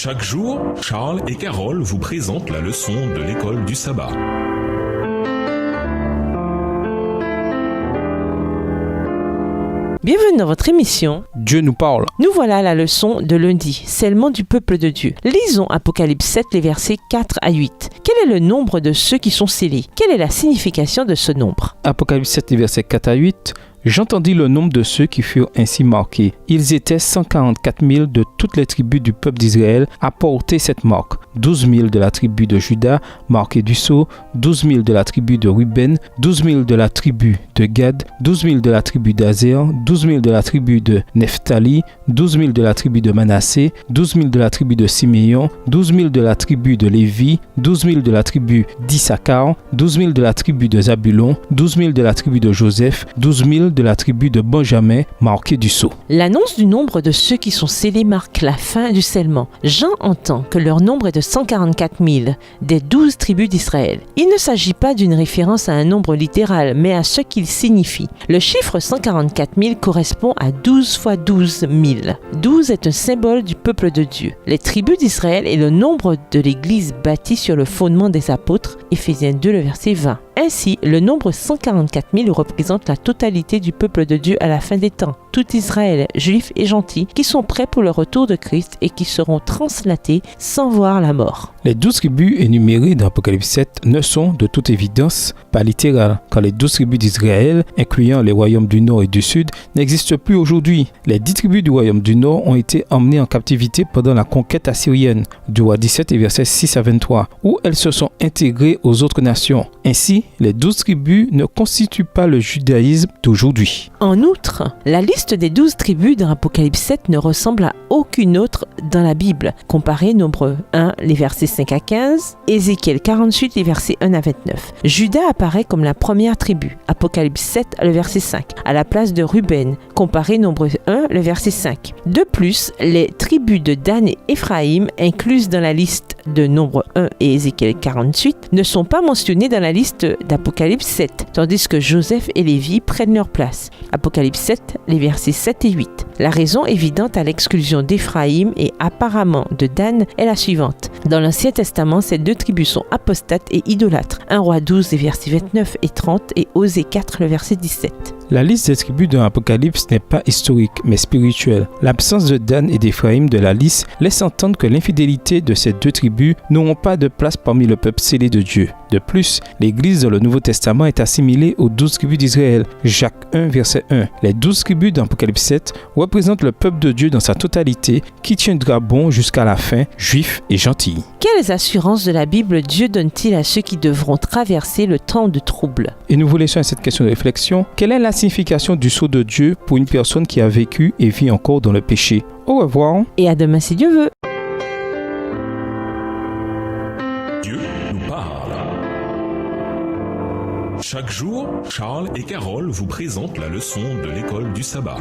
Chaque jour, Charles et Carole vous présentent la leçon de l'école du sabbat. Bienvenue dans votre émission Dieu nous parle. Nous voilà à la leçon de lundi, scellement du peuple de Dieu. Lisons Apocalypse 7, les versets 4 à 8. Quel est le nombre de ceux qui sont scellés? Quelle est la signification de ce nombre? Apocalypse 7, les versets 4 à 8. J'entendis le nombre de ceux qui furent ainsi marqués. Ils étaient 144 000 de toutes les tribus du peuple d'Israël à porter cette marque. 12 000 de la tribu de Juda, marqués du sceau, 12 000 de la tribu de Ruben, 12 000 de la tribu de Gad, 12 000 de la tribu d'Azer, 12 000 de la tribu de Nephtali, 12 000 de la tribu de Manassé, 12 000 de la tribu de Siméon, 12 000 de la tribu de Lévi, 12 000 de la tribu d'Issachar, 12 000 de la tribu de Zabulon, 12 000 de la tribu de Joseph, 12 000 de la tribu de Benjamin, marqués du sceau. L'annonce du nombre de ceux qui sont scellés marque la fin du scellement. Jean entend que leur nombre est de 144 000 des 12 tribus d'Israël. Il ne s'agit pas d'une référence à un nombre littéral, mais à ce qu'il signifie. Le chiffre 144 000 correspond à 12 fois 12 000. 12 est un symbole du peuple de Dieu. Les tribus d'Israël est le nombre de l'Église bâtie sur le fondement des apôtres, Éphésiens 2, le verset 20. Ainsi, le nombre 144 000 représente la totalité du peuple de Dieu à la fin des temps. Tout Israël, juif et gentil, qui sont prêts pour le retour de Christ et qui seront translatés sans voir la mort. Les 12 tribus énumérées dans Apocalypse 7 ne sont de toute évidence pas littérales, car les 12 tribus d'Israël, incluant les royaumes du Nord et du Sud, n'existent plus aujourd'hui. Les 10 tribus du royaume du Nord ont été emmenées en captivité pendant la conquête assyrienne, du roi 17 et versets 6 à 23, où elles se sont intégrées aux autres nations. Ainsi, les 12 tribus ne constituent pas le judaïsme d'aujourd'hui. En outre, la liste des 12 tribus dans Apocalypse 7 ne ressemble à aucune autre dans la Bible. Comparez Nombre 1, les versets 5 à 15, Ézéchiel 48, les versets 1 à 29. Juda apparaît comme la première tribu, Apocalypse 7, le verset 5, à la place de Ruben. Comparez Nombre 1, le verset 5. De plus, les tribus de Dan et Éphraïm, incluses dans la liste de Nombre 1 et Ézéchiel 48, ne sont pas mentionnées dans la liste d'Apocalypse 7, tandis que Joseph et Lévi prennent leur place. Apocalypse 7, les versets 7 et 8. La raison évidente à l'exclusion d'Éphraïm et apparemment de Dan est la suivante. Dans l'Ancien Testament, ces deux tribus sont apostates et idolâtres. 1 Roi 12, les versets 29 et 30 et Osée 4, le verset 17. La liste des tribus de l'Apocalypse n'est pas historique, mais spirituelle. L'absence de Dan et d'Éphraïm de la liste laisse entendre que l'infidélité de ces deux tribus n'auront pas de place parmi le peuple scellé de Dieu. De plus, l'Église dans le Nouveau Testament est assimilée aux 12 tribus d'Israël. Jacques 1, verset 1. Les 12 tribus d'Apocalypse 7 représentent le peuple de Dieu dans sa totalité, qui tiendra bon jusqu'à la fin, juifs et gentils. Quelles assurances de la Bible Dieu donne-t-il à ceux qui devront traverser le temps de trouble? Et nous vous laissons à cette question de réflexion. Quelle est la signification du sceau de Dieu pour une personne qui a vécu et vit encore dans le péché? Au revoir. Et à demain si Dieu veut. Dieu nous parle. Chaque jour, Charles et Carole vous présentent la leçon de l'école du sabbat.